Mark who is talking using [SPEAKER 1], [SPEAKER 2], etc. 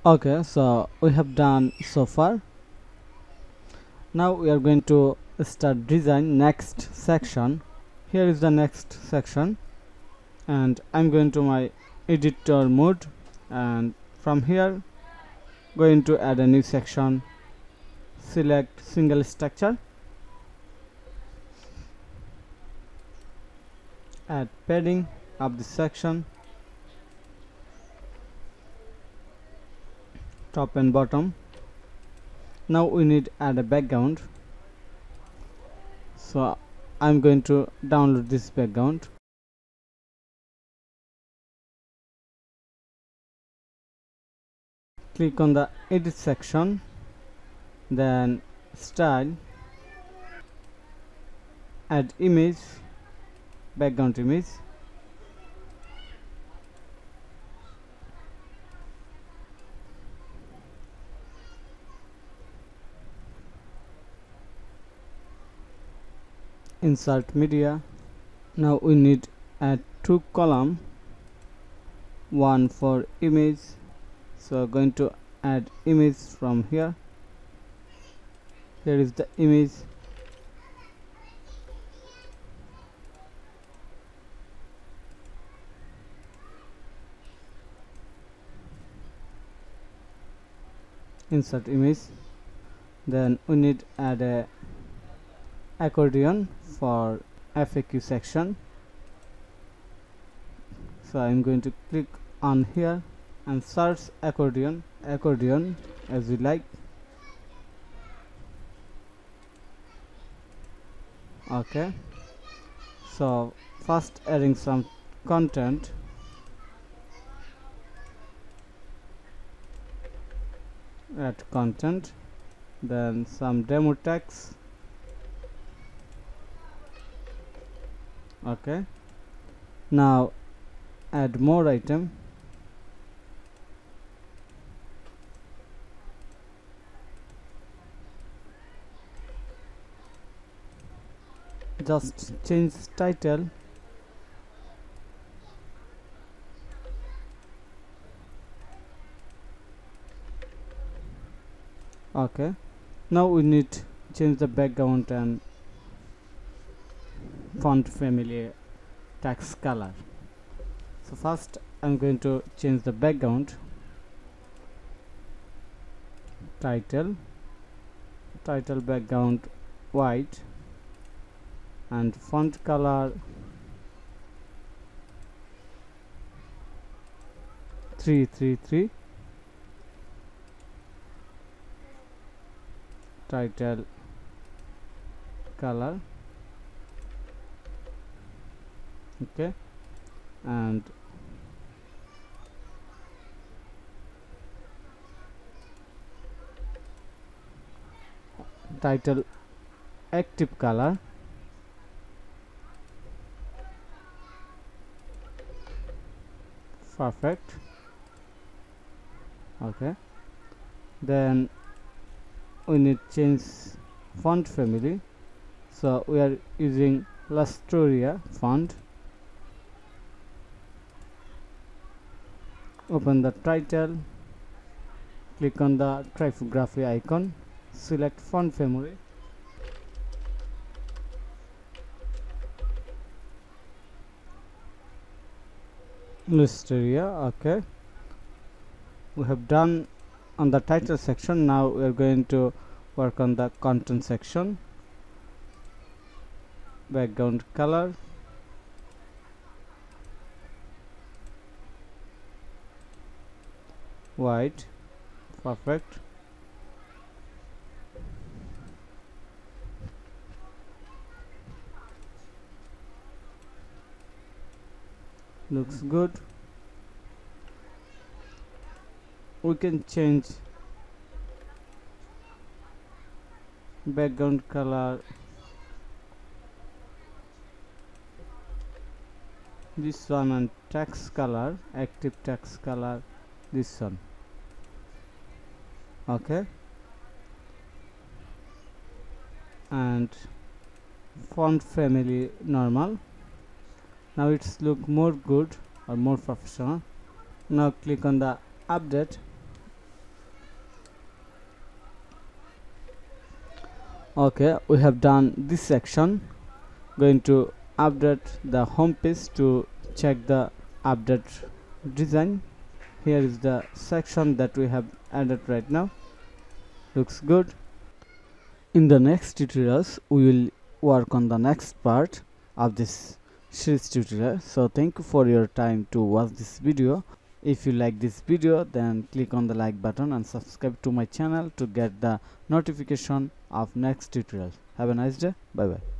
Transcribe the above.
[SPEAKER 1] Okay, so we have done so far. Now we are going to start design next section. Here is the next section, and I'm going to my editor mode, and from here going to add a new section. Select single structure, add padding of the section, top and bottom. Now we need add a background, so I'm going to download this background. Click on the edit section, then style, add image, background image, insert media. Now we need add two column, one for image, so going to add image from here. Here is the image. Insert image. Then we need add a accordion for FAQ section, so I'm going to click on here and search accordion as you like. Okay, so first adding some content. Add content, then some demo text. Okay, now add more item. Just change title. Okay, now we need change the background and font family, text color. So first I'm going to change the background. Title background white, and font color 333. Title color. Okay, and title active color. Perfect. Okay, then we need change font family, so we are using Lustoria font. Open the title, click on the typography icon, select font family, Lustoria. Okay, we have done on the title section. Now we are going to work on the content section. Background color, white. Perfect. Looks good. We can change background color, this one, and text color, active text color, this one. Okay, and font family normal. Now it's look more good or more professional. Now click on the update, Okay, we have done this section. Going to update the home page to check the update design. Here is the section that we have added right now. Looks good. In the next tutorials we will work on the next part of this series tutorial. So thank you for your time to watch this video. If you like this video, then click on the like button and subscribe to my channel to get the notification of next tutorial. Have a nice day. Bye bye.